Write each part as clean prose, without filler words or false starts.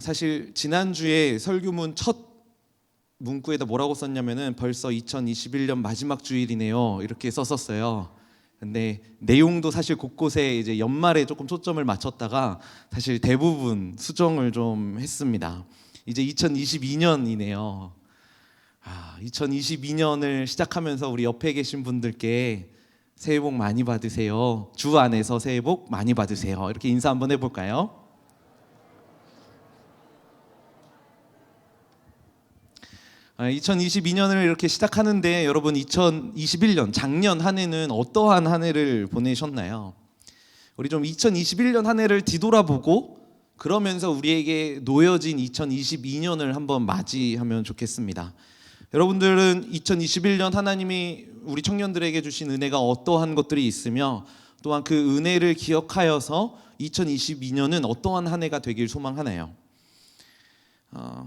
사실 지난주에 설교문 첫 문구에다 뭐라고 썼냐면은 벌써 2021년 마지막 주일이네요 이렇게 썼었어요. 근데 내용도 사실 곳곳에 이제 연말에 조금 초점을 맞췄다가 사실 대부분 수정을 좀 했습니다. 이제 2022년이네요. 2022년을 시작하면서 우리 옆에 계신 분들께 새해 복 많이 받으세요. 주 안에서 새해 복 많이 받으세요. 이렇게 인사 한번 해볼까요? 2022년을 이렇게 시작하는데 여러분 2021년 작년 한 해는 어떠한 한 해를 보내셨나요? 우리 좀 2021년 한 해를 뒤돌아보고 그러면서 우리에게 놓여진 2022년을 한번 맞이하면 좋겠습니다. 여러분들은 2021년 하나님이 우리 청년들에게 주신 은혜가 어떠한 것들이 있으며 또한 그 은혜를 기억하여서 2022년은 어떠한 한 해가 되길 소망하나요?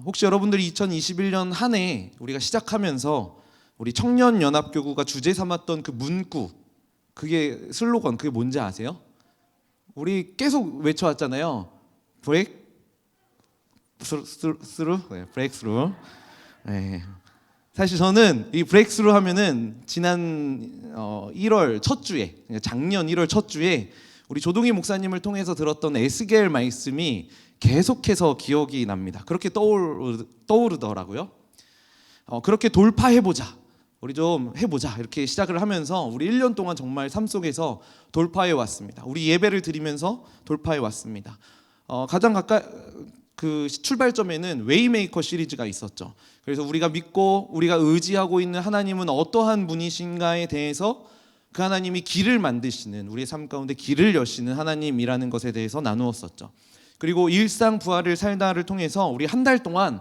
혹시 여러분들이 2021년 한 해 우리가 시작하면서 우리 청년연합교구가 주제 삼았던 그 문구, 그게 슬로건, 그게 뭔지 아세요? 우리 계속 외쳐왔잖아요. 브레이크 스루, 브레이크 스루. 네. 사실 저는 이 브레이크 스루 하면은 지난 1월 첫 주에, 작년 1월 첫 주에 우리 조동희 목사님을 통해서 들었던 에스겔 말씀이 계속해서 기억이 납니다. 그렇게 떠오르더라고요. 그렇게 돌파해보자, 우리 좀 해보자 이렇게 시작을 하면서 우리 1년 동안 정말 삶 속에서 돌파해 왔습니다. 우리 예배를 드리면서 돌파해 왔습니다. 가장 가까이 그 출발점에는 웨이메이커 시리즈가 있었죠. 그래서 우리가 믿고 우리가 의지하고 있는 하나님은 어떠한 분이신가에 대해서 그 하나님이 길을 만드시는, 우리의 삶 가운데 길을 여시는 하나님이라는 것에 대해서 나누었었죠. 그리고 일상 부활을 살다를 통해서 우리 한 달 동안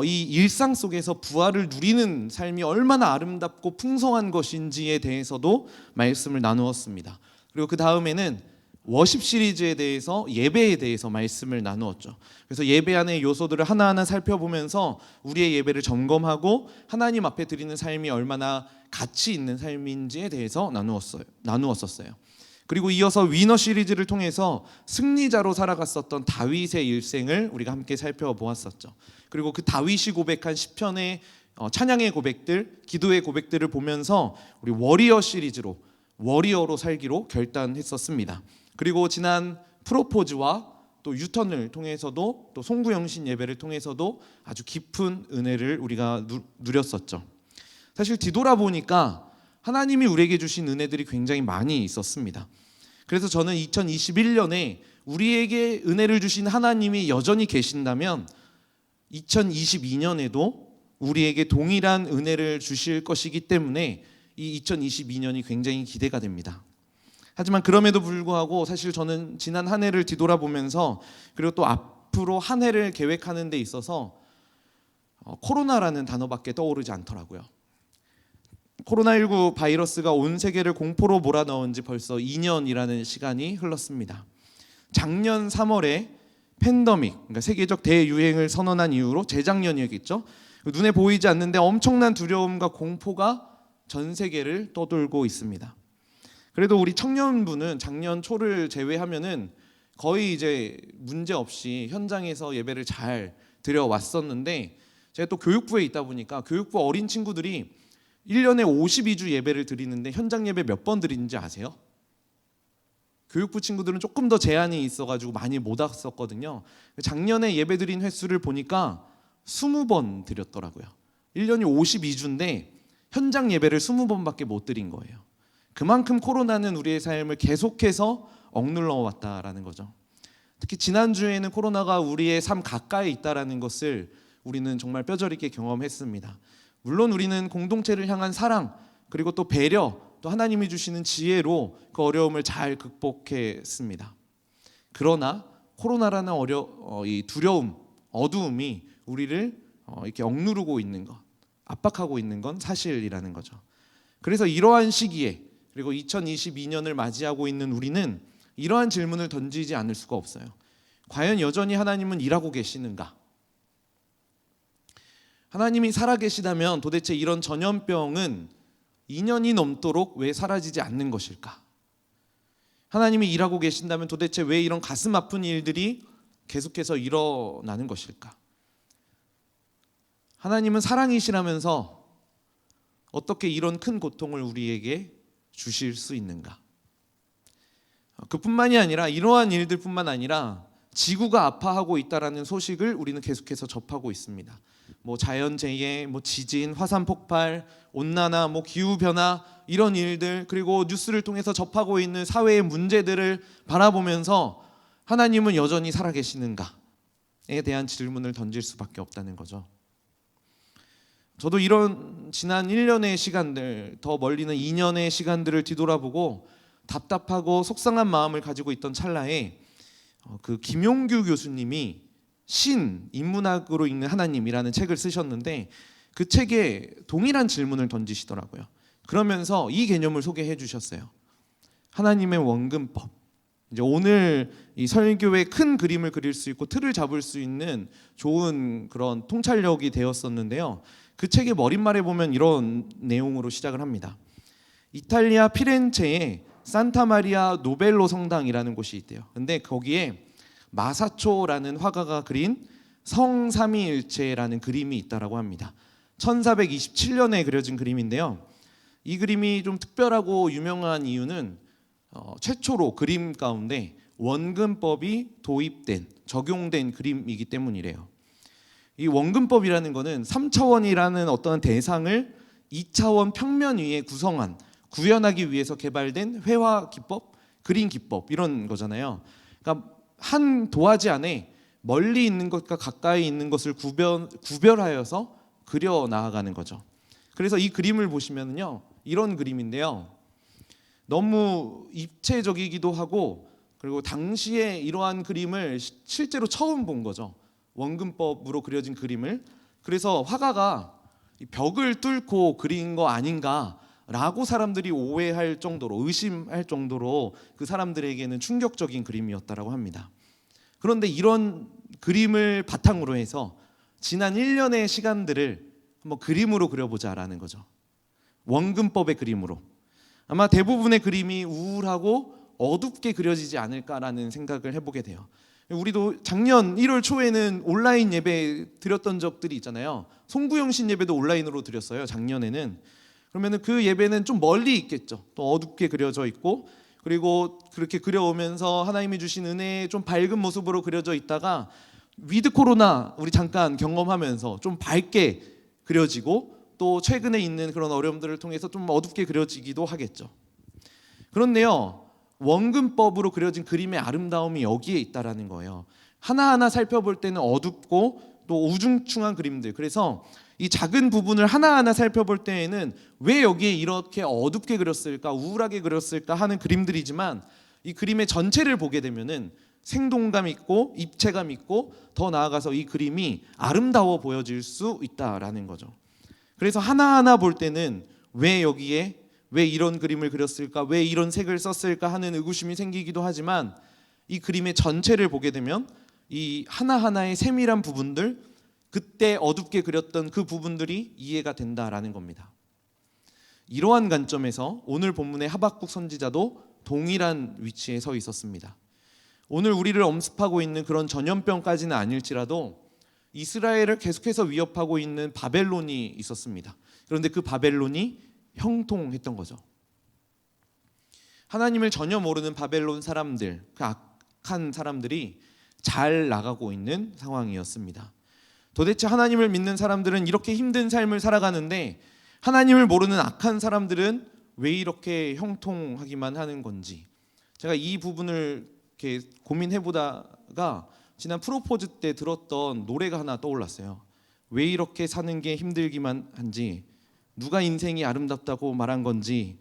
이 일상 속에서 부활을 누리는 삶이 얼마나 아름답고 풍성한 것인지에 대해서도 말씀을 나누었습니다. 그리고 그 다음에는 워십 시리즈에 대해서, 예배에 대해서 말씀을 나누었죠. 그래서 예배 안의 요소들을 하나하나 살펴보면서 우리의 예배를 점검하고 하나님 앞에 드리는 삶이 얼마나 가치 있는 삶인지에 대해서 나누었었어요. 그리고 이어서 위너 시리즈를 통해서 승리자로 살아갔었던 다윗의 일생을 우리가 함께 살펴보았었죠. 그리고 그 다윗이 고백한 시편의 찬양의 고백들, 기도의 고백들을 보면서 우리 워리어 시리즈로, 워리어로 살기로 결단했었습니다. 그리고 지난 프로포즈와 또 유턴을 통해서도, 또 송구영신 예배를 통해서도 아주 깊은 은혜를 우리가 누렸었죠. 사실 뒤돌아보니까 하나님이 우리에게 주신 은혜들이 굉장히 많이 있었습니다. 그래서 저는 2021년에 우리에게 은혜를 주신 하나님이 여전히 계신다면 2022년에도 우리에게 동일한 은혜를 주실 것이기 때문에 이 2022년이 굉장히 기대가 됩니다. 하지만 그럼에도 불구하고 사실 저는 지난 한 해를 뒤돌아보면서, 그리고 또 앞으로 한 해를 계획하는 데 있어서 코로나라는 단어밖에 떠오르지 않더라고요. 코로나19 바이러스가 온 세계를 공포로 몰아넣은 지 벌써 2년이라는 시간이 흘렀습니다. 작년 3월에 팬데믹, 그러니까 세계적 대유행을 선언한 이후로 재작년이었겠죠. 눈에 보이지 않는데 엄청난 두려움과 공포가 전 세계를 떠돌고 있습니다. 그래도 우리 청년부는 작년 초를 제외하면은 거의 이제 문제 없이 현장에서 예배를 잘 드려왔었는데, 제가 또 교육부에 있다 보니까 교육부 어린 친구들이 1년에 52주 예배를 드리는데 현장 예배 몇 번 드리는지 아세요? 교육부 친구들은 조금 더 제한이 있어가지고 많이 못 왔었거든요. 작년에 예배 드린 횟수를 보니까 20번 드렸더라고요. 1년이 52주인데 현장 예배를 20번밖에 못 드린 거예요. 그만큼 코로나는 우리의 삶을 계속해서 억눌러 왔다라는 거죠. 특히 지난주에는 코로나가 우리의 삶 가까이 있다라는 것을 우리는 정말 뼈저리게 경험했습니다. 물론 우리는 공동체를 향한 사랑, 그리고 또 배려, 또 하나님이 주시는 지혜로 그 어려움을 잘 극복했습니다. 그러나 코로나라는 이 두려움, 어두움이 우리를 이렇게 억누르고 있는 것, 압박하고 있는 건 사실이라는 거죠. 그래서 이러한 시기에, 그리고 2022년을 맞이하고 있는 우리는 이러한 질문을 던지지 않을 수가 없어요. 과연 여전히 하나님은 일하고 계시는가? 하나님이 살아계시다면 도대체 이런 전염병은 2년이 넘도록 왜 사라지지 않는 것일까? 하나님이 일하고 계신다면 도대체 왜 이런 가슴 아픈 일들이 계속해서 일어나는 것일까? 하나님은 사랑이시라면서 어떻게 이런 큰 고통을 우리에게 주실 수 있는가? 그뿐만이 아니라 이러한 일들뿐만 아니라 지구가 아파하고 있다라는 소식을 우리는 계속해서 접하고 있습니다. 뭐 자연재해, 뭐 지진, 화산 폭발, 온난화, 뭐 기후 변화 이런 일들, 그리고 뉴스를 통해서 접하고 있는 사회의 문제들을 바라보면서 하나님은 여전히 살아계시는가에 대한 질문을 던질 수밖에 없다는 거죠. 저도 이런 지난 1년의 시간들, 더 멀리는 2년의 시간들을 뒤돌아보고 답답하고 속상한 마음을 가지고 있던 찰나에 그 김용규 교수님이 신, 인문학으로 읽는 하나님이라는 책을 쓰셨는데 그 책에 동일한 질문을 던지시더라고요. 그러면서 이 개념을 소개해 주셨어요. 하나님의 원근법. 이제 오늘 이 설교의 큰 그림을 그릴 수 있고 틀을 잡을 수 있는 좋은 그런 통찰력이 되었었는데요. 그 책의 머릿말에 보면 이런 내용으로 시작을 합니다. 이탈리아 피렌체에 산타마리아 노벨로 성당이라는 곳이 있대요. 근데 거기에 마사초라는 화가가 그린 성삼위일체라는 그림이 있다라고 합니다. 1427년에 그려진 그림인데요. 이 그림이 좀 특별하고 유명한 이유는 최초로 그림 가운데 원근법이 도입된, 적용된 그림이기 때문이래요. 이 원근법이라는 거는 3차원이라는 어떤 대상을 2차원 평면 위에 구현하기 위해서 개발된 회화 기법, 그림 기법 이런 거잖아요. 그러니까 한 도화지 안에 멀리 있는 것과 가까이 있는 것을 구별하여서 그려 나아가는 거죠. 그래서 이 그림을 보시면요, 이런 그림인데요. 너무 입체적이기도 하고, 그리고 당시에 이러한 그림을 실제로 처음 본 거죠. 원근법으로 그려진 그림을. 그래서 화가가 벽을 뚫고 그린 거 아닌가라고 사람들이 오해할 정도로, 의심할 정도로 그 사람들에게는 충격적인 그림이었다라고 합니다. 그런데 이런 그림을 바탕으로 해서 지난 1년의 시간들을 한번 그림으로 그려보자라는 거죠. 원근법의 그림으로. 아마 대부분의 그림이 우울하고 어둡게 그려지지 않을까라는 생각을 해보게 돼요. 우리도 작년 1월 초에는 온라인 예배 드렸던 적들이 있잖아요. 송구영 신 예배도 온라인으로 드렸어요, 작년에는. 그러면은 그 예배는 좀 멀리 있겠죠. 또 어둡게 그려져 있고, 그리고 그렇게 그려오면서 하나님이 주신 은혜의 좀 밝은 모습으로 그려져 있다가 위드 코로나 우리 잠깐 경험하면서 좀 밝게 그려지고, 또 최근에 있는 그런 어려움들을 통해서 좀 어둡게 그려지기도 하겠죠. 그런데요, 원근법으로 그려진 그림의 아름다움이 여기에 있다라는 거예요. 하나하나 살펴볼 때는 어둡고 또 우중충한 그림들. 그래서 이 작은 부분을 하나하나 살펴볼 때에는 왜 여기에 이렇게 어둡게 그렸을까, 우울하게 그렸을까 하는 그림들이지만, 이 그림의 전체를 보게 되면은 생동감 있고 입체감 있고, 더 나아가서 이 그림이 아름다워 보여질 수 있다라는 거죠. 그래서 하나하나 볼 때는 왜 여기에 왜 이런 그림을 그렸을까, 왜 이런 색을 썼을까 하는 의구심이 생기기도 하지만, 이 그림의 전체를 보게 되면 이 하나하나의 세밀한 부분들, 그때 어둡게 그렸던 그 부분들이 이해가 된다라는 겁니다. 이러한 관점에서 오늘 본문의 하박국 선지자도 동일한 위치에 서 있었습니다. 오늘 우리를 엄습하고 있는 그런 전염병까지는 아닐지라도 이스라엘을 계속해서 위협하고 있는 바벨론이 있었습니다. 그런데 그 바벨론이 형통했던 거죠. 하나님을 전혀 모르는 바벨론 사람들, 그 악한 사람들이 잘 나가고 있는 상황이었습니다. 도대체 하나님을 믿는 사람들은 이렇게 힘든 삶을 살아가는데, 하나님을 모르는 악한 사람들은 왜 이렇게 형통하기만 하는 건지, 제가 이 부분을 이렇게 고민해보다가 지난 프로포즈 때 들었던 노래가 하나 떠올랐어요. 왜 이렇게 사는 게 힘들기만 한지, 누가 인생이 아름답다고 말한 건지,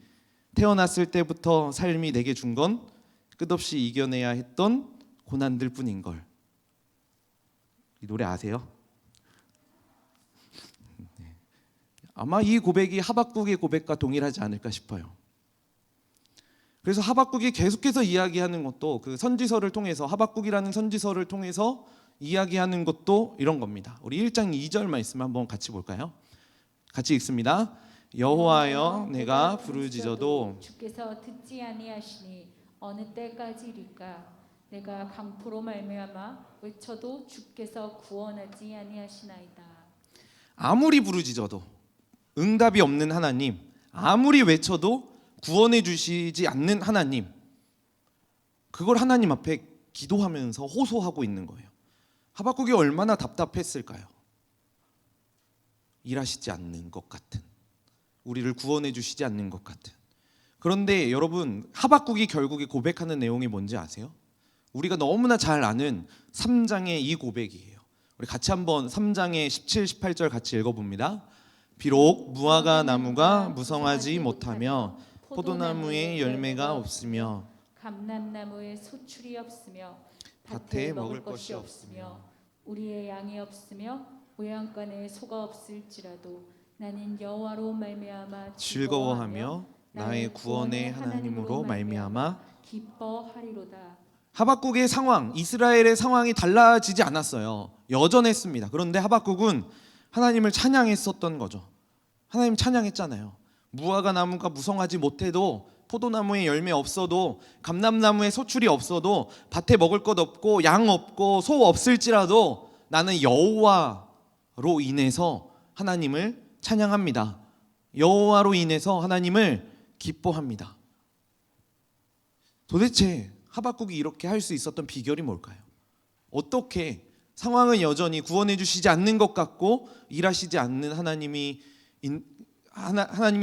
태어났을 때부터 삶이 내게 준 건 끝없이 이겨내야 했던 고난들 뿐인걸. 이 노래 아세요? 아마 이 고백이 하박국의 고백과 동일하지 않을까 싶어요. 그래서 하박국이 계속해서 이야기하는 것도, 그 선지서를 통해서, 하박국이라는 선지서를 통해서 이야기하는 것도 이런 겁니다. 우리 1장 2절 말씀 한번 같이 볼까요? 같이 읽습니다. 여호와여, 내가 부르짖어도 주께서 듣지 아니하시니 어느 때까지일까? 내가 강포로 말미암아 외쳐도 주께서 구원하지 아니하시나이다. 아무리 부르짖어도 응답이 없는 하나님, 아무리 외쳐도 구원해 주시지 않는 하나님, 그걸 하나님 앞에 기도하면서 호소하고 있는 거예요. 하박국이 얼마나 답답했을까요? 일하시지 않는 것 같은, 우리를 구원해 주시지 않는 것 같은. 그런데 여러분, 하박국이 결국에 고백하는 내용이 뭔지 아세요? 우리가 너무나 잘 아는 3장의 이 고백이에요. 우리 같이 한번 3장의 17, 18절 같이 읽어봅니다. 비록 무화과 나무가 무성하지 못하며 포도나무에 열매가 없으며 감람나무에 소출이 없으며 밭에 먹을 것이 없으며 우리의 양이 없으며 모양간에 소가 없을지라도 나는 여호와로 말미암아 즐거워하며 나의 구원의 하나님으로 말미암아 기뻐하리로다. 하박국의 상황, 이스라엘의 상황이 달라지지 않았어요. 여전했습니다. 그런데 하박국은 하나님을 찬양했었던 거죠. 하나님 찬양했잖아요. 무화과 나무가 무성하지 못해도, 포도나무에 열매 없어도, 감람나무에 소출이 없어도, 밭에 먹을 것 없고 양 없고 소 없을지라도 나는 여호와로 인해서 하나님을 찬양합니다. 여호와로 인해서 하나님을 기뻐합니다. 도대체 하박국이 이렇게 할 수 있었던 비결이 뭘까요? 어떻게 상황은 여전히 구원해 주시지 않는 것 같고 일하시지 않는 하나님인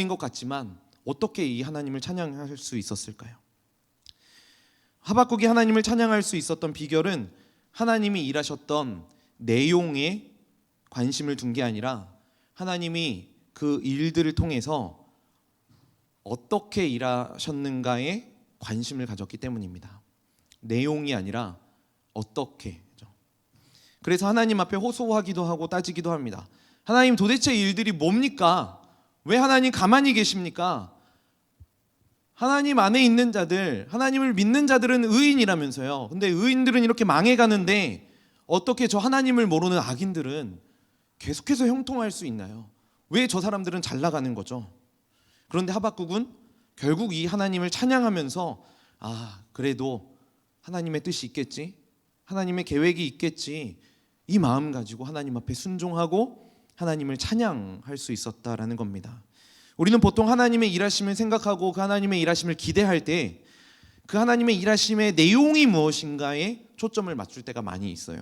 것 같지만 어떻게 이 하나님을 찬양할 수 있었을까요? 하박국이 하나님을 찬양할 수 있었던 비결은 하나님이 일하셨던 내용에 관심을 둔 게 아니라 하나님이 그 일들을 통해서 어떻게 일하셨는가에 관심을 가졌기 때문입니다. 내용이 아니라 어떻게. 그래서 하나님 앞에 호소하기도 하고 따지기도 합니다. 하나님, 도대체 일들이 뭡니까? 왜 하나님 가만히 계십니까? 하나님 안에 있는 자들, 하나님을 믿는 자들은 의인이라면서요. 근데 의인들은 이렇게 망해가는데 어떻게 저 하나님을 모르는 악인들은 계속해서 형통할 수 있나요? 왜 저 사람들은 잘 나가는 거죠? 그런데 하박국은 결국 이 하나님을 찬양하면서 그래도 하나님의 뜻이 있겠지, 하나님의 계획이 있겠지, 이 마음 가지고 하나님 앞에 순종하고 하나님을 찬양할 수 있었다라는 겁니다. 우리는 보통 하나님의 일하심을 생각하고 그 하나님의 일하심을 기대할 때 그 하나님의 일하심의 내용이 무엇인가에 초점을 맞출 때가 많이 있어요.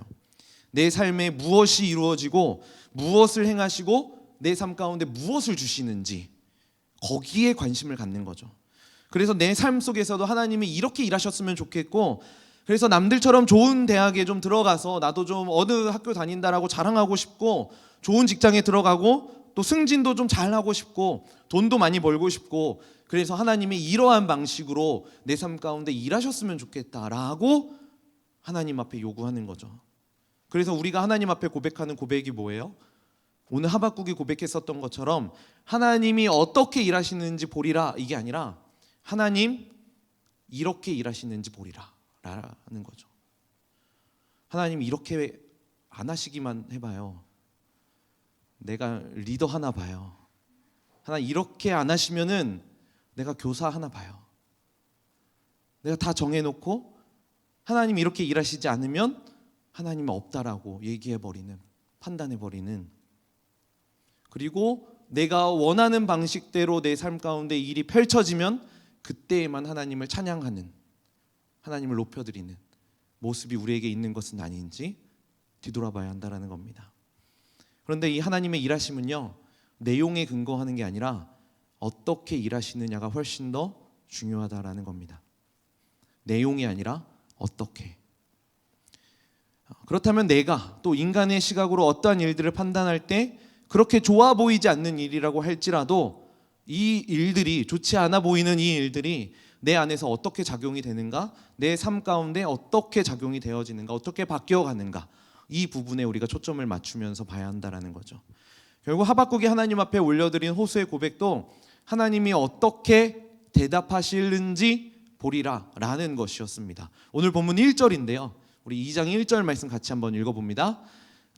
내 삶에 무엇이 이루어지고 무엇을 행하시고 내 삶 가운데 무엇을 주시는지 거기에 관심을 갖는 거죠. 그래서 내 삶 속에서도 하나님이 이렇게 일하셨으면 좋겠고, 그래서 남들처럼 좋은 대학에 좀 들어가서 나도 좀 어느 학교 다닌다라고 자랑하고 싶고, 좋은 직장에 들어가고 또 승진도 좀 잘하고 싶고 돈도 많이 벌고 싶고, 그래서 하나님이 이러한 방식으로 내 삶 가운데 일하셨으면 좋겠다라고 하나님 앞에 요구하는 거죠. 그래서 우리가 하나님 앞에 고백하는 고백이 뭐예요? 오늘 하박국이 고백했었던 것처럼 하나님이 어떻게 일하시는지 보리라, 이게 아니라 하나님 이렇게 일하시는지 보리라 라는 거죠. 하나님 이렇게 안 하시기만 해봐요. 내가 리더 하나 봐요. 하나님 이렇게 안 하시면은 내가 교사 하나 봐요. 내가 다 정해놓고 하나님 이렇게 일하시지 않으면 하나님은 없다라고 얘기해버리는, 판단해버리는, 그리고 내가 원하는 방식대로 내 삶 가운데 일이 펼쳐지면 그때에만 하나님을 찬양하는, 하나님을 높여드리는 모습이 우리에게 있는 것은 아닌지 뒤돌아봐야 한다는 겁니다. 그런데 이 하나님의 일하심은요, 내용에 근거하는 게 아니라 어떻게 일하시느냐가 훨씬 더 중요하다라는 겁니다. 내용이 아니라 어떻게. 그렇다면 내가 또 인간의 시각으로 어떠한 일들을 판단할 때 그렇게 좋아 보이지 않는 일이라고 할지라도 이 일들이, 좋지 않아 보이는 이 일들이 내 안에서 어떻게 작용이 되는가, 내 삶 가운데 어떻게 작용이 되어지는가, 어떻게 바뀌어가는가, 이 부분에 우리가 초점을 맞추면서 봐야 한다는 거죠. 결국 하박국이 하나님 앞에 올려드린 호소의 고백도 하나님이 어떻게 대답하시는지 보리라 라는 것이었습니다. 오늘 본문 1절인데요. 우리 2장 1절 말씀 같이 한번 읽어봅니다.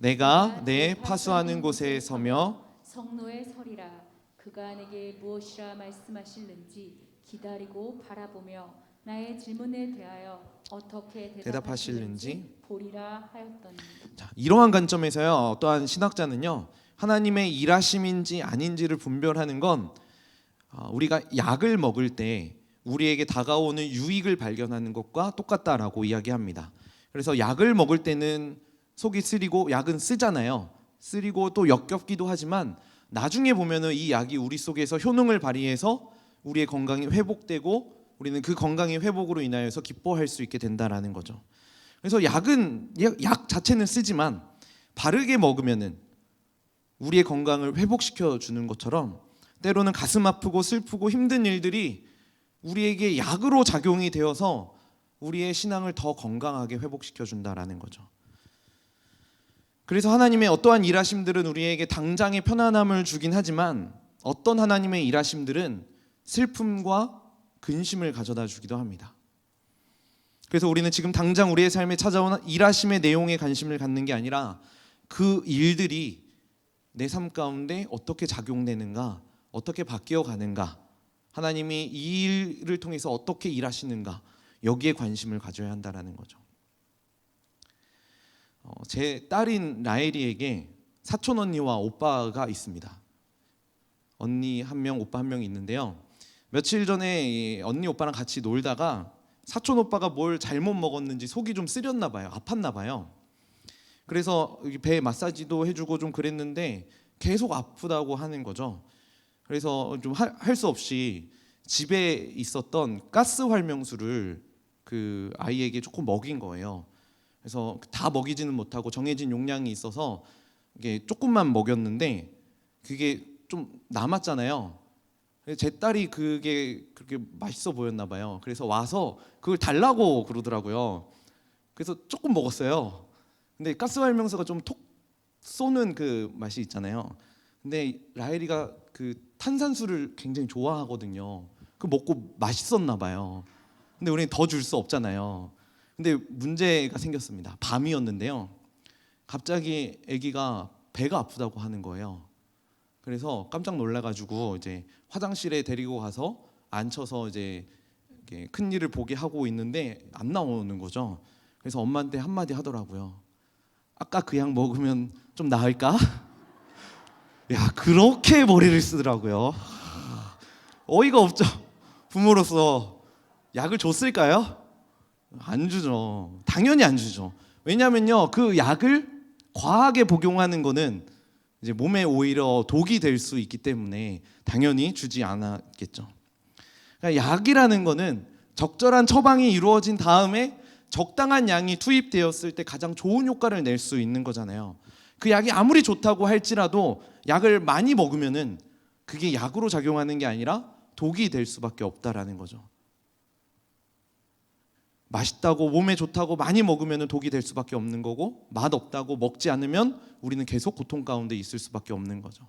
내가 내 파수하는 곳에 서며 성노에 서리라. 그가 내게 무엇이라 말씀하실는지 기다리고 바라보며 나의 질문에 대하여 어떻게 대답하실는지 보리라 하였더니 자, 이러한 관점에서요, 또한 신학자는요, 하나님의 일하심인지 아닌지를 분별하는 건 우리가 약을 먹을 때 우리에게 다가오는 유익을 발견하는 것과 똑같다라고 이야기합니다. 그래서 약을 먹을 때는 속이 쓰리고 약은 쓰잖아요. 쓰리고 또 역겹기도 하지만 나중에 보면은 이 약이 우리 속에서 효능을 발휘해서 우리의 건강이 회복되고 우리는 그 건강의 회복으로 인하여서 기뻐할 수 있게 된다라는 거죠. 그래서 약은 약 자체는 쓰지만 바르게 먹으면은 우리의 건강을 회복시켜 주는 것처럼 때로는 가슴 아프고 슬프고 힘든 일들이 우리에게 약으로 작용이 되어서 우리의 신앙을 더 건강하게 회복시켜 준다라는 거죠. 그래서 하나님의 어떠한 일하심들은 우리에게 당장의 편안함을 주긴 하지만 어떤 하나님의 일하심들은 슬픔과 근심을 가져다 주기도 합니다. 그래서 우리는 지금 당장 우리의 삶에 찾아온 일하심의 내용에 관심을 갖는 게 아니라 그 일들이 내 삶 가운데 어떻게 작용되는가, 어떻게 바뀌어 가는가, 하나님이 이 일을 통해서 어떻게 일하시는가, 여기에 관심을 가져야 한다라는 거죠. 제 딸인 라엘이에게 사촌 언니와 오빠가 있습니다. 언니 한 명, 오빠 한 명이 있는데요. 며칠 전에 언니 오빠랑 같이 놀다가 사촌 오빠가 뭘 잘못 먹었는지 속이 좀 쓰렸나 봐요. 아팠나 봐요. 그래서 배 마사지도 해주고 좀 그랬는데 계속 아프다고 하는 거죠. 그래서 좀 할 수 없이 집에 있었던 가스 활명수를 그 아이에게 조금 먹인 거예요. 그래서 다 먹이지는 못하고 정해진 용량이 있어서 이게 조금만 먹였는데 그게 좀 남았잖아요. 제 딸이 그게 그렇게 맛있어 보였나 봐요. 그래서 와서 그걸 달라고 그러더라고요. 그래서 조금 먹었어요. 근데 가스 활명수가 좀 톡 쏘는 그 맛이 있잖아요. 근데 라헬이가 그 탄산수를 굉장히 좋아하거든요. 그 먹고 맛있었나 봐요. 근데 우리는 더 줄 수 없잖아요. 근데 문제가 생겼습니다. 밤이었는데요. 갑자기 아기가 배가 아프다고 하는 거예요. 그래서 깜짝 놀라가지고 이제 화장실에 데리고 가서 앉혀서 이제 큰 일을 보게 하고 있는데 안 나오는 거죠. 그래서 엄마한테 한마디 하더라고요. 아까 그 약 먹으면 좀 나을까? 야, 그렇게 머리를 쓰더라고요. 어이가 없죠. 부모로서 약을 줬을까요? 안 주죠. 당연히 안 주죠. 왜냐면요, 그 약을 과하게 복용하는 거는 이제 몸에 오히려 독이 될 수 있기 때문에 당연히 주지 않았겠죠. 그러니까 약이라는 거는 적절한 처방이 이루어진 다음에 적당한 양이 투입되었을 때 가장 좋은 효과를 낼 수 있는 거잖아요. 그 약이 아무리 좋다고 할지라도 약을 많이 먹으면은 그게 약으로 작용하는 게 아니라 독이 될 수밖에 없다라는 거죠. 맛있다고 몸에 좋다고 많이 먹으면 독이 될 수밖에 없는 거고, 맛없다고 먹지 않으면 우리는 계속 고통 가운데 있을 수밖에 없는 거죠.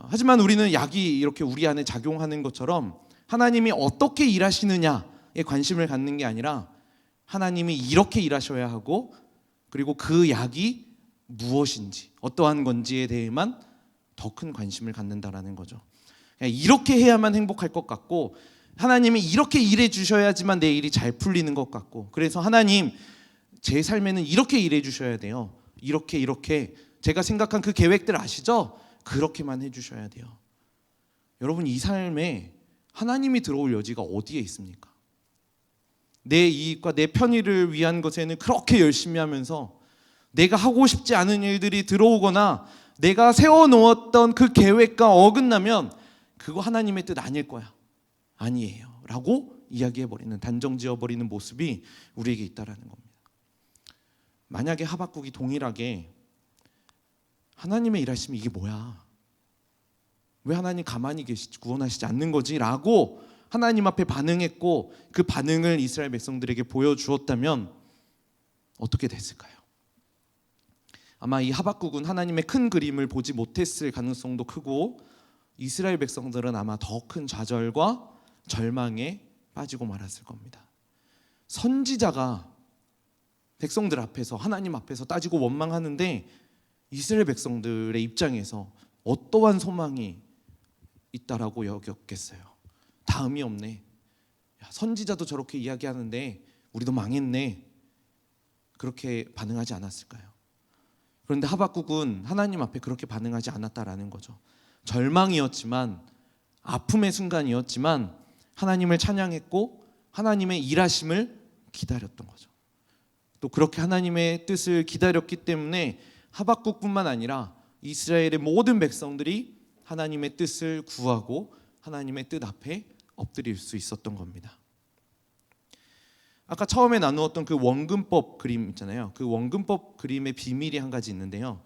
하지만 우리는 약이 이렇게 우리 안에 작용하는 것처럼 하나님이 어떻게 일하시느냐에 관심을 갖는 게 아니라 하나님이 이렇게 일하셔야 하고, 그리고 그 약이 무엇인지 어떠한 건지에 대해만 더 큰 관심을 갖는다라는 거죠. 이렇게 해야만 행복할 것 같고, 하나님이 이렇게 일해 주셔야지만 내 일이 잘 풀리는 것 같고, 그래서 하나님 제 삶에는 이렇게 일해 주셔야 돼요. 이렇게 제가 생각한 그 계획들 아시죠? 그렇게만 해주셔야 돼요. 여러분, 이 삶에 하나님이 들어올 여지가 어디에 있습니까? 내 이익과 내 편의를 위한 것에는 그렇게 열심히 하면서 내가 하고 싶지 않은 일들이 들어오거나 내가 세워놓았던 그 계획과 어긋나면 그거 하나님의 뜻 아닐 거야. 아니에요 라고 이야기해버리는, 단정지어버리는 모습이 우리에게 있다라는 겁니다. 만약에 하박국이 동일하게 하나님의 일하심이 이게 뭐야, 왜 하나님 가만히 계시지, 구원하시지 않는 거지? 라고 하나님 앞에 반응했고 그 반응을 이스라엘 백성들에게 보여주었다면 어떻게 됐을까요? 아마 이 하박국은 하나님의 큰 그림을 보지 못했을 가능성도 크고, 이스라엘 백성들은 아마 더 큰 좌절과 절망에 빠지고 말았을 겁니다. 선지자가 백성들 앞에서, 하나님 앞에서 따지고 원망하는데 이스라엘 백성들의 입장에서 어떠한 소망이 있다라고 여겼겠어요? 다음이 없네. 야, 선지자도 저렇게 이야기하는데 우리도 망했네. 그렇게 반응하지 않았을까요? 그런데 하박국은 하나님 앞에 그렇게 반응하지 않았다라는 거죠. 절망이었지만, 아픔의 순간이었지만 하나님을 찬양했고 하나님의 일하심을 기다렸던 거죠. 또 그렇게 하나님의 뜻을 기다렸기 때문에 하박국뿐만 아니라 이스라엘의 모든 백성들이 하나님의 뜻을 구하고 하나님의 뜻 앞에 엎드릴 수 있었던 겁니다. 아까 처음에 나누었던 그 원근법 그림 있잖아요. 그 원근법 그림의 비밀이 한 가지 있는데요.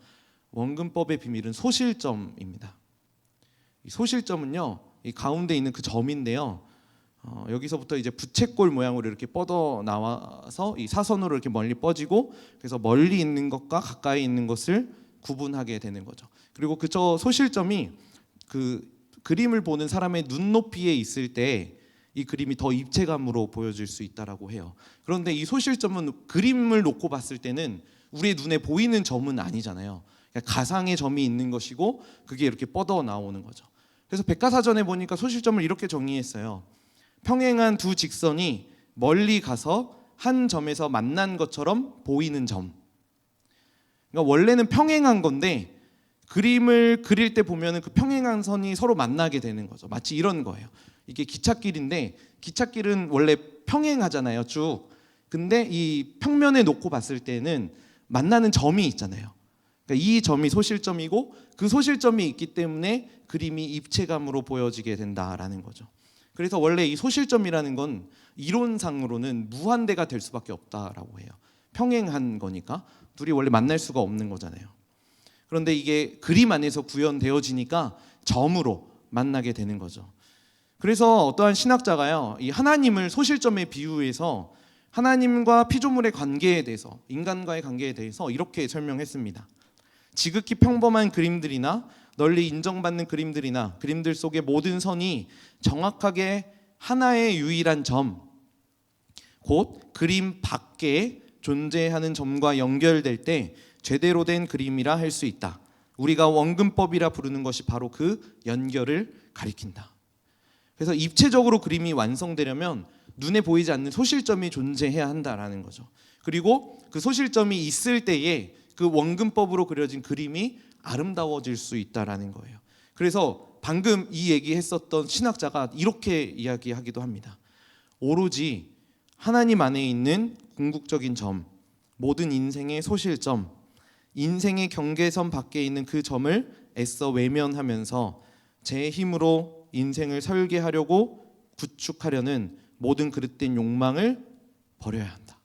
원근법의 비밀은 소실점입니다. 이 소실점은요, 이 가운데 있는 그 점인데요. 여기서부터 이제 부채꼴 모양으로 이렇게 뻗어 나와서 이 사선으로 이렇게 멀리 뻗지고, 그래서 멀리 있는 것과 가까이 있는 것을 구분하게 되는 거죠. 그리고 그저 소실점이 그 그림을 보는 사람의 눈높이에 있을 때 이 그림이 더 입체감으로 보여질 수 있다라고 해요. 그런데 이 소실점은 그림을 놓고 봤을 때는 우리의 눈에 보이는 점은 아니잖아요. 그러니까 가상의 점이 있는 것이고 그게 이렇게 뻗어 나오는 거죠. 그래서 백과사전에 보니까 소실점을 이렇게 정의했어요. 평행한 두 직선이 멀리 가서 한 점에서 만난 것처럼 보이는 점. 그러니까 원래는 평행한 건데 그림을 그릴 때 보면은 그 평행한 선이 서로 만나게 되는 거죠. 마치 이런 거예요. 이게 기찻길인데 기찻길은 원래 평행하잖아요, 쭉. 근데 이 평면에 놓고 봤을 때는 만나는 점이 있잖아요. 그러니까 이 점이 소실점이고 그 소실점이 있기 때문에 그림이 입체감으로 보여지게 된다라는 거죠. 그래서 원래 이 소실점이라는 건 이론상으로는 무한대가 될 수밖에 없다라고 해요. 평행한 거니까 둘이 원래 만날 수가 없는 거잖아요. 그런데 이게 그림 안에서 구현되어지니까 점으로 만나게 되는 거죠. 그래서 어떠한 신학자가요, 이 하나님을 소실점에 비유해서 하나님과 피조물의 관계에 대해서, 인간과의 관계에 대해서 이렇게 설명했습니다. 지극히 평범한 그림들이나 널리 인정받는 그림들이나 그림들 속의 모든 선이 정확하게 하나의 유일한 점, 곧 그림 밖에 존재하는 점과 연결될 때 제대로 된 그림이라 할 수 있다. 우리가 원근법이라 부르는 것이 바로 그 연결을 가리킨다. 그래서 입체적으로 그림이 완성되려면 눈에 보이지 않는 소실점이 존재해야 한다라는 거죠. 그리고 그 소실점이 있을 때에 그 원근법으로 그려진 그림이 아름다워질 수 있다라는 거예요. 그래서 방금 이 얘기했었던 신학자가 이렇게 이야기하기도 합니다. 오로지 하나님 안에 있는 궁극적인 점, 모든 인생의 소실점, 인생의 경계선 밖에 있는 그 점을 애써 외면하면서 제 힘으로 인생을 설계하려고 구축하려는 모든 그릇된 욕망을 버려야 한다.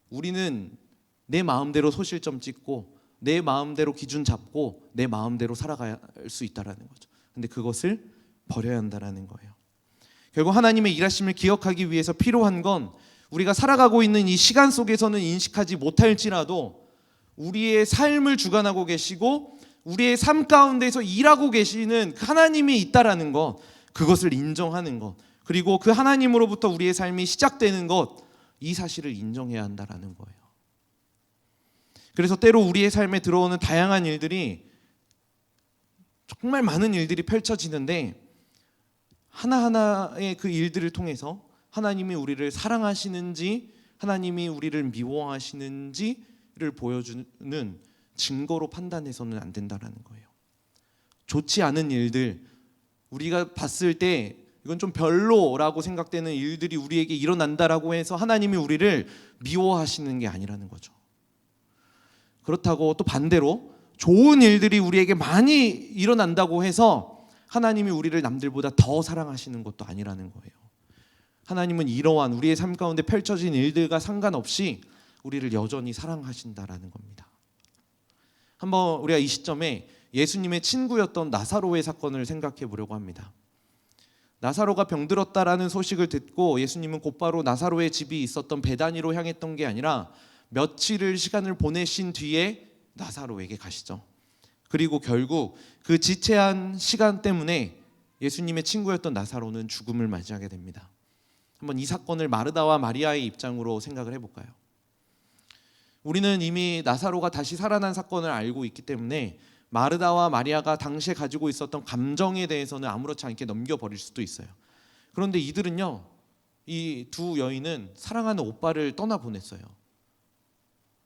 우리는 내 마음대로 소실점 찍고 내 마음대로 기준 잡고 내 마음대로 살아갈 수 있다라는 거죠. 근데 그것을 버려야 한다라는 거예요. 결국 하나님의 일하심을 기억하기 위해서 필요한 건 우리가 살아가고 있는 이 시간 속에서는 인식하지 못할지라도 우리의 삶을 주관하고 계시고 우리의 삶 가운데서 일하고 계시는 하나님이 있다라는 것, 그것을 인정하는 것, 그리고 그 하나님으로부터 우리의 삶이 시작되는 것, 이 사실을 인정해야 한다라는 거예요. 그래서 때로 우리의 삶에 들어오는 다양한 일들이, 정말 많은 일들이 펼쳐지는데 하나하나의 그 일들을 통해서 하나님이 우리를 사랑하시는지 하나님이 우리를 미워하시는지를 보여주는 증거로 판단해서는 안 된다라는 거예요. 좋지 않은 일들, 우리가 봤을 때 이건 좀 별로라고 생각되는 일들이 우리에게 일어난다라고 해서 하나님이 우리를 미워하시는 게 아니라는 거죠. 그렇다고 또 반대로 좋은 일들이 우리에게 많이 일어난다고 해서 하나님이 우리를 남들보다 더 사랑하시는 것도 아니라는 거예요. 하나님은 이러한 우리의 삶 가운데 펼쳐진 일들과 상관없이 우리를 여전히 사랑하신다라는 겁니다. 한번 우리가 이 시점에 예수님의 친구였던 나사로의 사건을 생각해 보려고 합니다. 나사로가 병들었다라는 소식을 듣고 예수님은 곧바로 나사로의 집이 있었던 베다니로 향했던 게 아니라 며칠을 시간을 보내신 뒤에 나사로에게 가시죠. 그리고 결국 그 지체한 시간 때문에 예수님의 친구였던 나사로는 죽음을 맞이하게 됩니다. 한번 이 사건을 마르다와 마리아의 입장으로 생각을 해볼까요? 우리는 이미 나사로가 다시 살아난 사건을 알고 있기 때문에 마르다와 마리아가 당시에 가지고 있었던 감정에 대해서는 아무렇지 않게 넘겨버릴 수도 있어요. 그런데 이들은요, 이 두 여인은 사랑하는 오빠를 떠나보냈어요.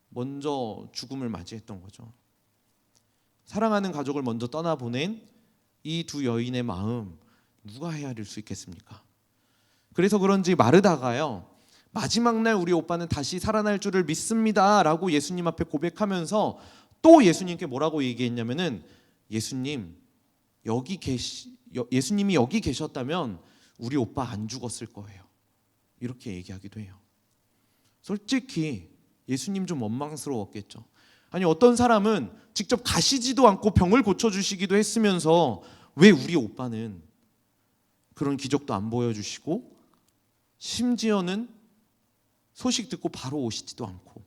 먼저 죽음을 맞이했던 거죠. 사랑하는 가족을 먼저 떠나보낸 이 두 여인의 마음 누가 헤아릴 수 있겠습니까? 그래서 그런지 마르다가요, 마지막 날 우리 오빠는 다시 살아날 줄을 믿습니다 라고 예수님 앞에 고백하면서 또 예수님께 뭐라고 얘기했냐면은, 예수님이 여기 계셨다면 우리 오빠 안 죽었을 거예요, 이렇게 얘기하기도 해요. 솔직히 예수님 좀 원망스러웠겠죠. 아니, 어떤 사람은 직접 가시지도 않고 병을 고쳐주시기도 했으면서 왜 우리 오빠는 그런 기적도 안 보여주시고 심지어는 소식 듣고 바로 오시지도 않고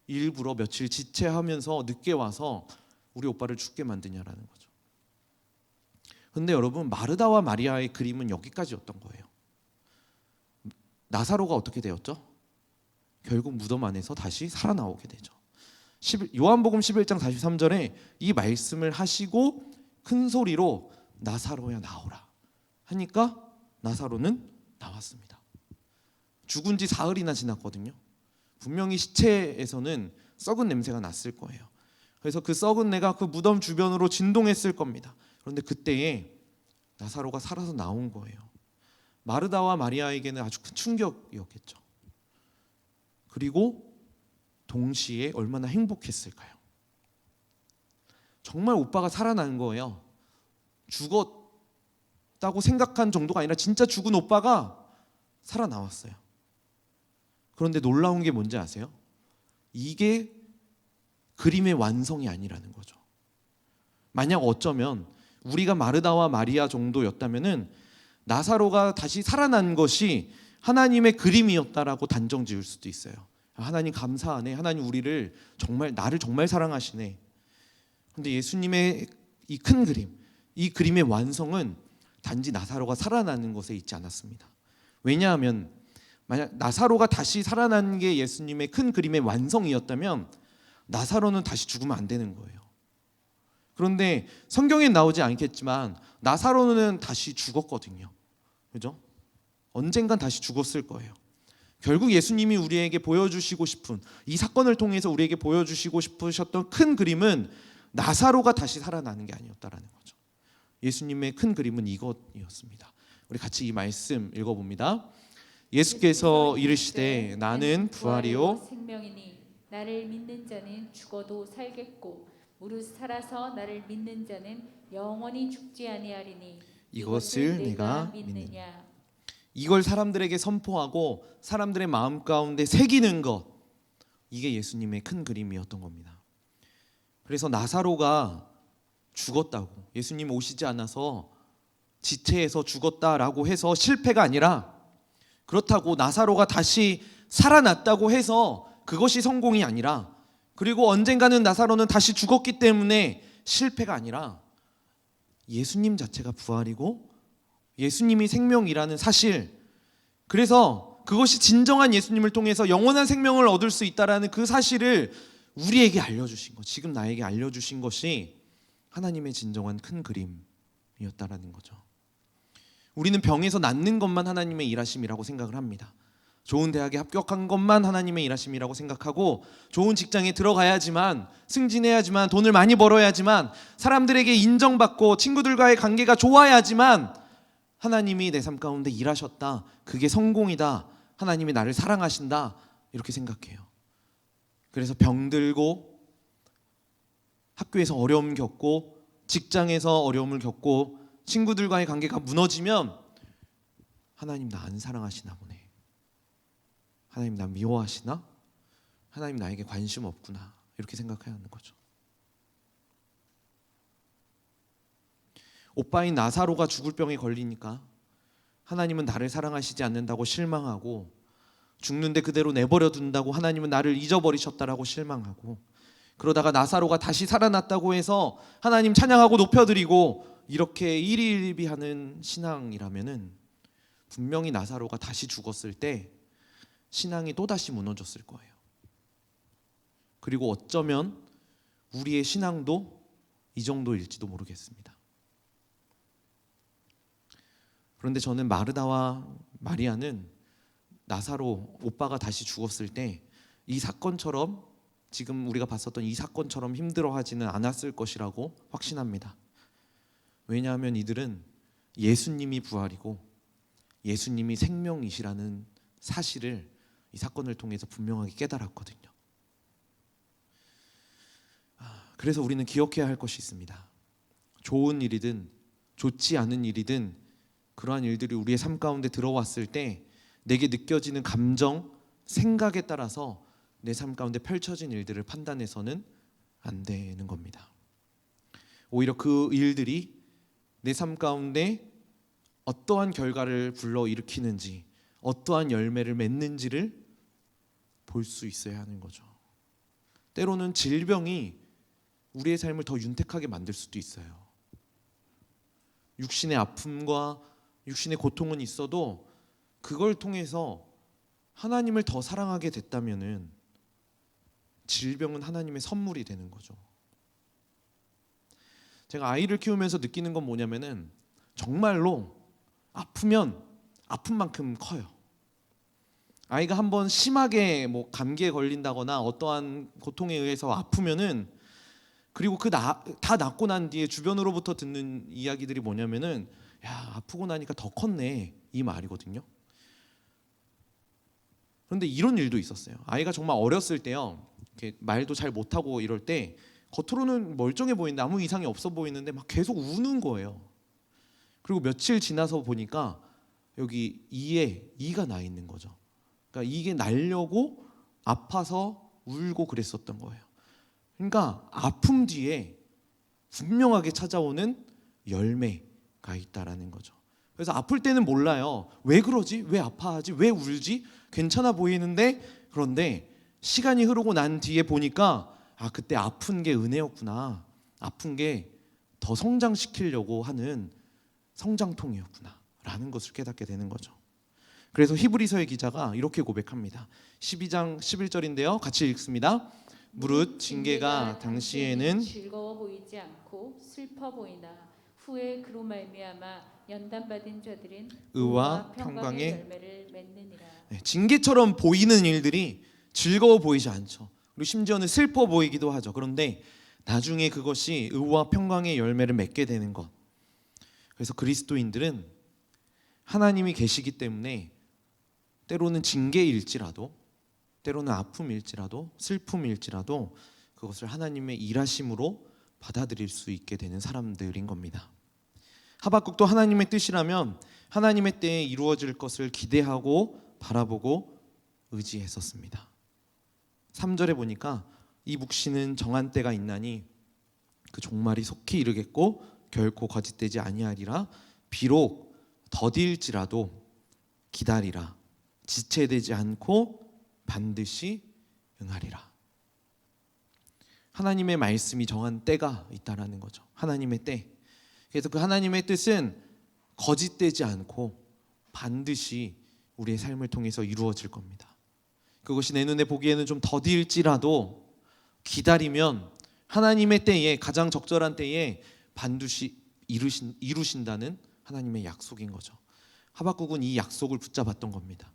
일부러 며칠 지체하면서 늦게 와서 우리 오빠를 죽게 만드냐라는 거죠. 근데 여러분, 마르다와 마리아의 그림은 여기까지였던 거예요. 나사로가 어떻게 되었죠? 결국 무덤 안에서 다시 살아나오게 되죠. 요한복음 11장 43절에 이 말씀을 하시고 큰 소리로 나사로야 나오라 하니까 나사로는 나왔습니다. 죽은 지 사흘이나 지났거든요. 분명히 시체에서는 썩은 냄새가 났을 거예요. 그래서 그 썩은 내가 그 무덤 주변으로 진동했을 겁니다. 그런데 그때에 나사로가 살아서 나온 거예요. 마르다와 마리아에게는 아주 큰 충격이었겠죠. 그리고 동시에 얼마나 행복했을까요? 정말 오빠가 살아난 거예요. 죽었다고 생각한 정도가 아니라 진짜 죽은 오빠가 살아나왔어요. 그런데 놀라운 게 뭔지 아세요? 이게 그림의 완성이 아니라는 거죠. 만약 어쩌면 우리가 마르다와 마리아 정도였다면은 나사로가 다시 살아난 것이 하나님의 그림이었다라고 단정 지을 수도 있어요. 하나님 감사하네. 하나님 나를 정말 사랑하시네. 근데 예수님의 이 큰 그림, 이 그림의 완성은 단지 나사로가 살아나는 것에 있지 않았습니다. 왜냐하면 만약 나사로가 다시 살아난 게 예수님의 큰 그림의 완성이었다면 나사로는 다시 죽으면 안 되는 거예요. 그런데 성경에 나오지 않겠지만 나사로는 다시 죽었거든요. 그죠? 언젠간 다시 죽었을 거예요. 결국 예수님이 우리에게 보여주시고 싶은, 이 사건을 통해서 우리에게 보여주시고 싶으셨던 큰 그림은 나사로가 다시 살아나는 게 아니었다라는 거죠. 예수님의 큰 그림은 이것이었습니다. 우리 같이 이 말씀 읽어봅니다. 예수께서 이르시되 나는 부활이요 생명이니 나를 믿는 자는 죽어도 살겠고 무릇 살아서 나를 믿는 자는 영원히 죽지 아니하리니 이것을 내가 믿느냐. 이걸 사람들에게 선포하고 사람들의 마음 가운데 새기는 것, 이게 예수님의 큰 그림이었던 겁니다. 그래서 나사로가 죽었다고, 예수님 오시지 않아서 지체해서 죽었다라고 해서 실패가 아니라, 그렇다고 나사로가 다시 살아났다고 해서 그것이 성공이 아니라, 그리고 언젠가는 나사로는 다시 죽었기 때문에 실패가 아니라, 예수님 자체가 부활이고 예수님이 생명이라는 사실, 그래서 그것이 진정한 예수님을 통해서 영원한 생명을 얻을 수 있다는 그 사실을 우리에게 알려주신 것, 지금 나에게 알려주신 것이 하나님의 진정한 큰 그림이었다라는 거죠. 우리는 병에서 낫는 것만 하나님의 일하심이라고 생각을 합니다. 좋은 대학에 합격한 것만 하나님의 일하심이라고 생각하고, 좋은 직장에 들어가야지만, 승진해야지만, 돈을 많이 벌어야지만, 사람들에게 인정받고 친구들과의 관계가 좋아야지만 하나님이 내 삶 가운데 일하셨다, 그게 성공이다, 하나님이 나를 사랑하신다, 이렇게 생각해요. 그래서 병들고 학교에서 어려움 겪고 직장에서 어려움을 겪고 친구들과의 관계가 무너지면 하나님 나 안 사랑하시나 보네, 하나님 나 미워하시나, 하나님 나에게 관심 없구나, 이렇게 생각해야 하는 거죠. 오빠인 나사로가 죽을 병에 걸리니까 하나님은 나를 사랑하시지 않는다고 실망하고, 죽는데 그대로 내버려 둔다고 하나님은 나를 잊어버리셨다라고 실망하고, 그러다가 나사로가 다시 살아났다고 해서 하나님 찬양하고 높여드리고, 이렇게 일희일비하는 신앙이라면은 분명히 나사로가 다시 죽었을 때 신앙이 또다시 무너졌을 거예요. 그리고 어쩌면 우리의 신앙도 이 정도일지도 모르겠습니다. 그런데 저는 마르다와 마리아는 나사로 오빠가 다시 죽었을 때 이 사건처럼 지금 우리가 봤었던 이 사건처럼 힘들어하지는 않았을 것이라고 확신합니다. 왜냐하면 이들은 예수님이 부활이고 예수님이 생명이시라는 사실을 이 사건을 통해서 분명하게 깨달았거든요. 그래서 우리는 기억해야 할 것이 있습니다. 좋은 일이든 좋지 않은 일이든 그러한 일들이 우리의 삶 가운데 들어왔을 때 내게 느껴지는 감정, 생각에 따라서 내 삶 가운데 펼쳐진 일들을 판단해서는 안 되는 겁니다. 오히려 그 일들이 내 삶 가운데 어떠한 결과를 불러일으키는지, 어떠한 열매를 맺는지를 볼 수 있어야 하는 거죠. 때로는 질병이 우리의 삶을 더 윤택하게 만들 수도 있어요. 육신의 아픔과 육신의 고통은 있어도 그걸 통해서 하나님을 더 사랑하게 됐다면은 질병은 하나님의 선물이 되는 거죠. 제가 아이를 키우면서 느끼는 건 뭐냐면은 정말로 아프면 아픈 만큼 커요. 아이가 한번 심하게 감기에 걸린다거나 어떠한 고통에 의해서 아프면은 그리고 다 낫고 난 뒤에 주변으로부터 듣는 이야기들이 뭐냐면은 야, 아프고 나니까 더 컸네, 이 말이거든요. 그런데 이런 일도 있었어요. 아이가 정말 어렸을 때요, 이렇게 말도 잘 못하고 이럴 때 겉으로는 멀쩡해 보이는데 아무 이상이 없어 보이는데 막 계속 우는 거예요. 그리고 며칠 지나서 보니까 여기 이에 이가 나 있는 거죠. 그러니까 이게 날려고 아파서 울고 그랬었던 거예요. 그러니까 아픔 뒤에 분명하게 찾아오는 열매가 있다라는 거죠. 그래서 아플 때는 몰라요. 왜 그러지? 왜 아파하지? 왜 울지? 괜찮아 보이는데, 그런데 시간이 흐르고 난 뒤에 보니까 아, 그때 아픈 게 은혜였구나. 아픈 게 더 성장시키려고 하는 성장통이었구나 라는 것을 깨닫게 되는 거죠. 그래서 히브리서의 기자가 이렇게 고백합니다. 12장 11절인데요. 같이 읽습니다. 무릇 징계가 당시에는 즐거워 보이지 않고 슬퍼 보이나 후에 그로 말미암아 연단받은 자들은 의와 평강의 열매를 맺느니라. 징계처럼 보이는 일들이 즐거워 보이지 않죠. 그리고 심지어는 슬퍼 보이기도 하죠. 그런데 나중에 그것이 의와 평강의 열매를 맺게 되는 것. 그래서 그리스도인들은 하나님이 계시기 때문에 때로는 징계일지라도, 때로는 아픔일지라도, 슬픔일지라도 그것을 하나님의 일하심으로 받아들일 수 있게 되는 사람들인 겁니다. 하박국도 하나님의 뜻이라면 하나님의 때에 이루어질 것을 기대하고 바라보고 의지했었습니다. 3절에 보니까 이 묵시는 정한 때가 있나니 그 종말이 속히 이르겠고 결코 거짓되지 아니하리라. 비록 더딜지라도 기다리라. 지체되지 않고 반드시 응하리라. 하나님의 말씀이 정한 때가 있다라는 거죠. 하나님의 때. 그래서 그 하나님의 뜻은 거짓되지 않고 반드시 우리의 삶을 통해서 이루어질 겁니다. 그것이 내 눈에 보기에는 좀 더딜지라도 기다리면 하나님의 때에, 가장 적절한 때에 반드시 이루신다는 하나님의 약속인 거죠. 하박국은 이 약속을 붙잡았던 겁니다.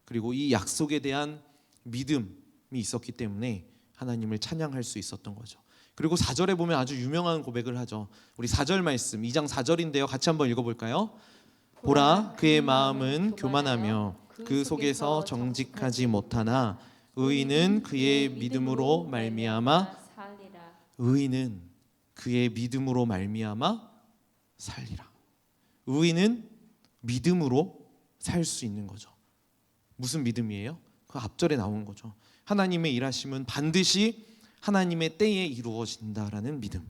그리고 이 약속에 대한 믿음이 있었기 때문에 하나님을 찬양할 수 있었던 거죠. 그리고 4절에 보면 아주 유명한 고백을 하죠. 우리 4절 말씀, 2장 4절인데요. 같이 한번 읽어볼까요? 보라, 그의 마음은 교만하며 그 속에서 정직하지 못하나 의인은 그의 믿음으로 말미암아 살리라. 의인은 그의 믿음으로 말미암아 살리라. 의인은 믿음으로 살 수 있는 거죠. 무슨 믿음이에요? 그 앞절에 나온 거죠. 하나님의 일하심은 반드시 하나님의 때에 이루어진다라는 믿음.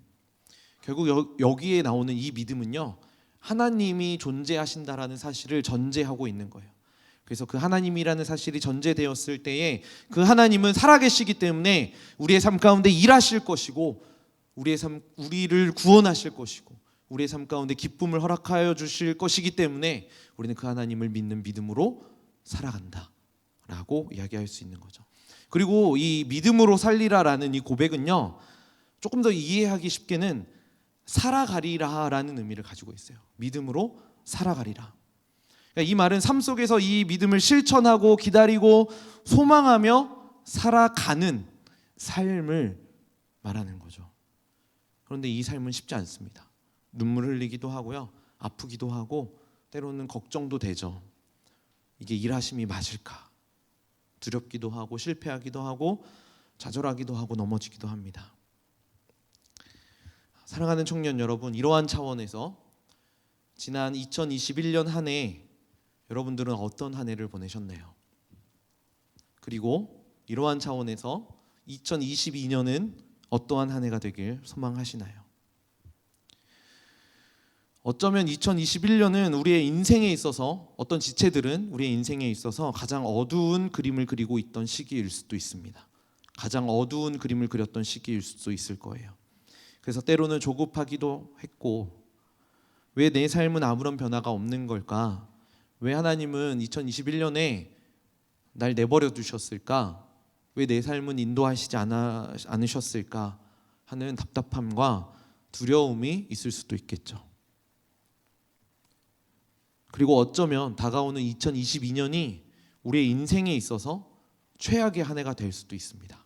결국 여기에 나오는 이 믿음은요, 하나님이 존재하신다라는 사실을 전제하고 있는 거예요. 그래서 그 하나님이라는 사실이 전제되었을 때에 그 하나님은 살아계시기 때문에 우리의 삶 가운데 일하실 것이고 우리를 구원하실 것이고 우리의 삶 가운데 기쁨을 허락하여 주실 것이기 때문에 우리는 그 하나님을 믿는 믿음으로 살아간다라고 이야기할 수 있는 거죠. 그리고 이 믿음으로 살리라라는 이 고백은요, 조금 더 이해하기 쉽게는 살아가리라라는 의미를 가지고 있어요. 믿음으로 살아가리라. 이 말은 삶 속에서 이 믿음을 실천하고 기다리고 소망하며 살아가는 삶을 말하는 거죠. 그런데 이 삶은 쉽지 않습니다. 눈물 흘리기도 하고요, 아프기도 하고 때로는 걱정도 되죠. 이게 일하심이 맞을까? 두렵기도 하고 실패하기도 하고 좌절하기도 하고 넘어지기도 합니다. 사랑하는 청년 여러분, 이러한 차원에서 지난 2021년 한 해 여러분들은 어떤 한 해를 보내셨나요? 그리고 이러한 차원에서 2022년은 어떠한 한 해가 되길 소망하시나요? 어쩌면 2021년은 우리의 인생에 있어서, 어떤 지체들은 우리의 인생에 있어서 가장 어두운 그림을 그리고 있던 시기일 수도 있습니다. 가장 어두운 그림을 그렸던 시기일 수도 있을 거예요. 그래서 때로는 조급하기도 했고, 왜 내 삶은 아무런 변화가 없는 걸까? 왜 하나님은 2021년에 날 내버려 두셨을까? 왜 내 삶은 인도하시지 않으셨을까? 하는 답답함과 두려움이 있을 수도 있겠죠. 그리고 어쩌면 다가오는 2022년이 우리의 인생에 있어서 최악의 한 해가 될 수도 있습니다.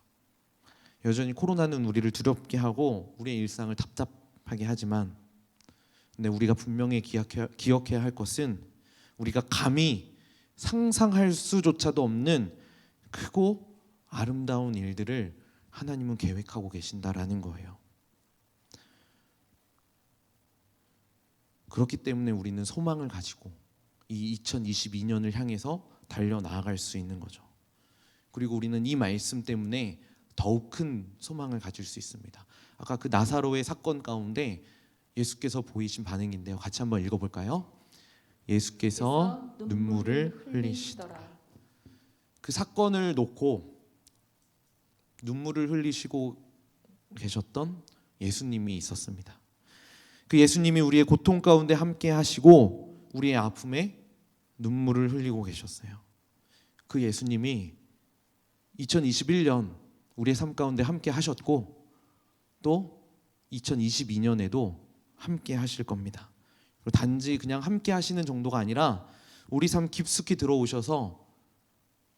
여전히 코로나는 우리를 두렵게 하고 우리의 일상을 답답하게 하지만, 근데 우리가 분명히 기억해야 할 것은 우리가 감히 상상할 수조차도 없는 크고 아름다운 일들을 하나님은 계획하고 계신다라는 거예요. 그렇기 때문에 우리는 소망을 가지고 이 2022년을 향해서 달려 나아갈 수 있는 거죠. 그리고 우리는 이 말씀 때문에 더욱 큰 소망을 가질 수 있습니다. 아까 그 나사로의 사건 가운데 예수께서 보이신 반응인데요. 같이 한번 읽어볼까요? 예수께서 눈물을 흘리시더라. 그 사건을 놓고 눈물을 흘리시고 계셨던 예수님이 있었습니다. 그 예수님이 우리의 고통 가운데 함께 하시고 우리의 아픔에 눈물을 흘리고 계셨어요. 그 예수님이 2021년 우리의 삶 가운데 함께 하셨고 또 2022년에도 함께 하실 겁니다. 단지 그냥 함께 하시는 정도가 아니라 우리 삶 깊숙이 들어오셔서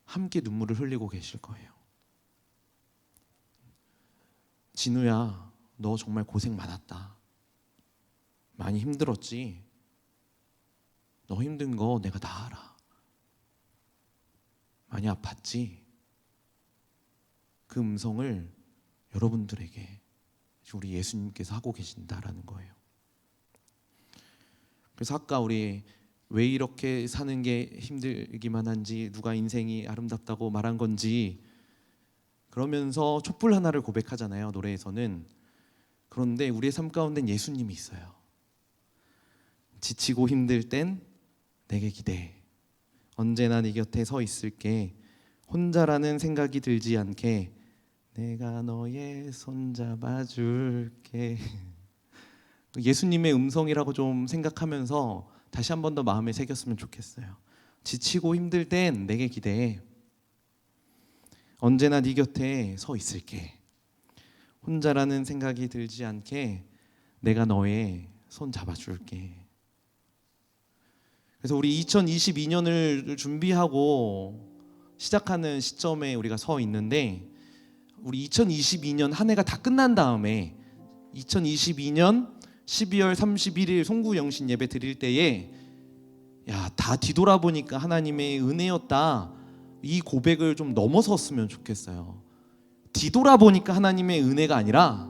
함께 눈물을 흘리고 계실 거예요. 진우야, 너 정말 고생 많았다. 많이 힘들었지. 너 힘든 거 내가 다 알아. 많이 아팠지. 그 음성을 여러분들에게 우리 예수님께서 하고 계신다라는 거예요. 그래서 아까 우리 왜 이렇게 사는 게 힘들기만 한지, 누가 인생이 아름답다고 말한 건지 그러면서 촛불 하나를 고백하잖아요, 노래에서는. 그런데 우리의 삶 가운데는 예수님이 있어요. 지치고 힘들 땐 내게 기대해. 언제나 네 곁에 서 있을게. 혼자라는 생각이 들지 않게 내가 너의 손 잡아줄게. 예수님의 음성이라고 좀 생각하면서 다시 한 번 더 마음에 새겼으면 좋겠어요. 지치고 힘들 땐 내게 기대해. 언제나 네 곁에 서 있을게. 혼자라는 생각이 들지 않게 내가 너의 손 잡아줄게. 그래서 우리 2022년을 준비하고 시작하는 시점에 우리가 서 있는데, 우리 2022년 한 해가 다 끝난 다음에 2022년 12월 31일 송구영신 예배 드릴 때에 다 뒤돌아보니까 하나님의 은혜였다, 이 고백을 좀 넘어섰으면 좋겠어요. 뒤돌아보니까 하나님의 은혜가 아니라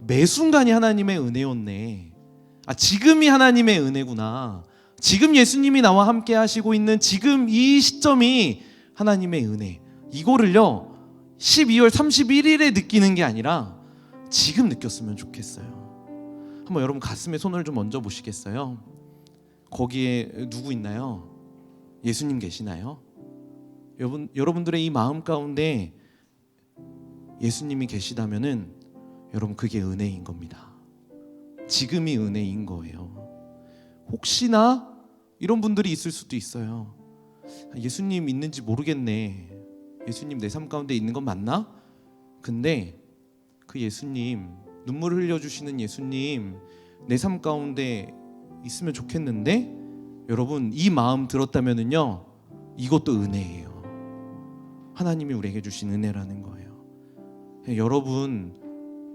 매 순간이 하나님의 은혜였네. 지금이 하나님의 은혜구나. 지금 예수님이 나와 함께 하시고 있는 지금 이 시점이 하나님의 은혜. 이거를요 12월 31일에 느끼는 게 아니라 지금 느꼈으면 좋겠어요. 한번 여러분 가슴에 손을 좀 얹어 보시겠어요? 거기에 누구 있나요? 예수님 계시나요? 여러분들의 이 마음 가운데 예수님이 계시다면은 여러분 그게 은혜인 겁니다. 지금이 은혜인 거예요. 혹시나 이런 분들이 있을 수도 있어요. 예수님 있는지 모르겠네. 예수님 내 삶 가운데 있는 건 맞나? 근데 그 예수님, 눈물을 흘려주시는 예수님 내 삶 가운데 있으면 좋겠는데 여러분 이 마음 들었다면은요, 이것도 은혜예요. 하나님이 우리에게 주신 은혜라는 거예요. 여러분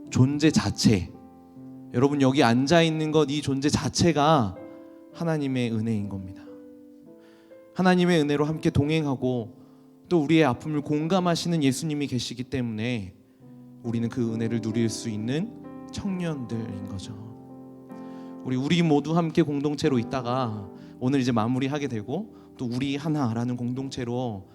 존재 자체, 여러분 여기 앉아 있는 것, 이 존재 자체가 하나님의 은혜인 겁니다. 하나님의 은혜로 함께 동행하고 또 우리의 아픔을 공감하시는 예수님이 계시기 때문에 우리는 그 은혜를 누릴 수 있는 청년들인 거죠. 우리 모두 함께 공동체로 있다가 오늘 이제 마무리하게 되고 또 우리 하나라는 공동체로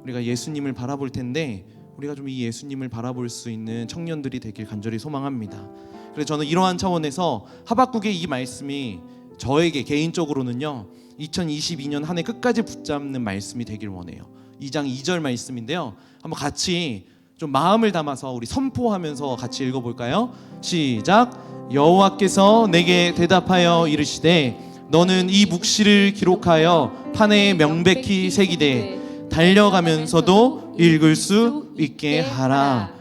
우리가 예수님을 바라볼 텐데, 우리가 좀 이 예수님을 바라볼 수 있는 청년들이 되길 간절히 소망합니다. 그래서 저는 이러한 차원에서 하박국의 이 말씀이 저에게 개인적으로는요 2022년 한 해 끝까지 붙잡는 말씀이 되길 원해요. 2장 2절 말씀인데요, 한번 같이 좀 마음을 담아서 우리 선포하면서 같이 읽어볼까요? 시작. 여호와께서 내게 대답하여 이르시되 너는 이 묵시를 기록하여 판에 명백히 새기되 달려가면서도 읽을 수 있게 하라.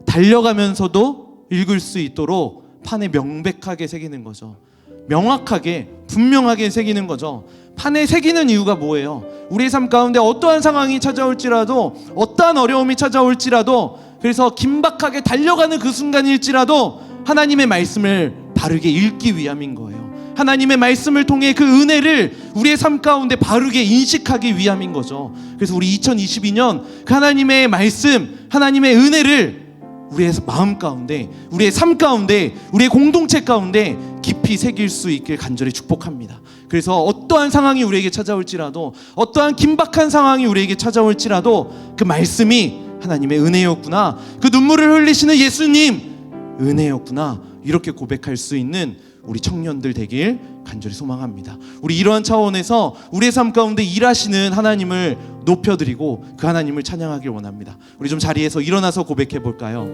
달려가면서도 읽을 수 있도록 판에 명백하게 새기는 거죠. 명확하게 분명하게 새기는 거죠. 판에 새기는 이유가 뭐예요? 우리의 삶 가운데 어떠한 상황이 찾아올지라도, 어떠한 어려움이 찾아올지라도, 그래서 긴박하게 달려가는 그 순간일지라도 하나님의 말씀을 바르게 읽기 위함인 거예요. 하나님의 말씀을 통해 그 은혜를 우리의 삶 가운데 바르게 인식하기 위함인 거죠. 그래서 우리 2022년 그 하나님의 말씀, 하나님의 은혜를 우리의 마음 가운데, 우리의 삶 가운데, 우리의 공동체 가운데 깊이 새길 수 있길 간절히 축복합니다. 그래서 어떠한 상황이 우리에게 찾아올지라도, 어떠한 긴박한 상황이 우리에게 찾아올지라도 그 말씀이 하나님의 은혜였구나, 그 눈물을 흘리시는 예수님 은혜였구나, 이렇게 고백할 수 있는 우리 청년들 되길 간절히 소망합니다. 우리 이러한 차원에서 우리의 삶 가운데 일하시는 하나님을 높여드리고 그 하나님을 찬양하길 원합니다. 우리 좀 자리에서 일어나서 고백해 볼까요?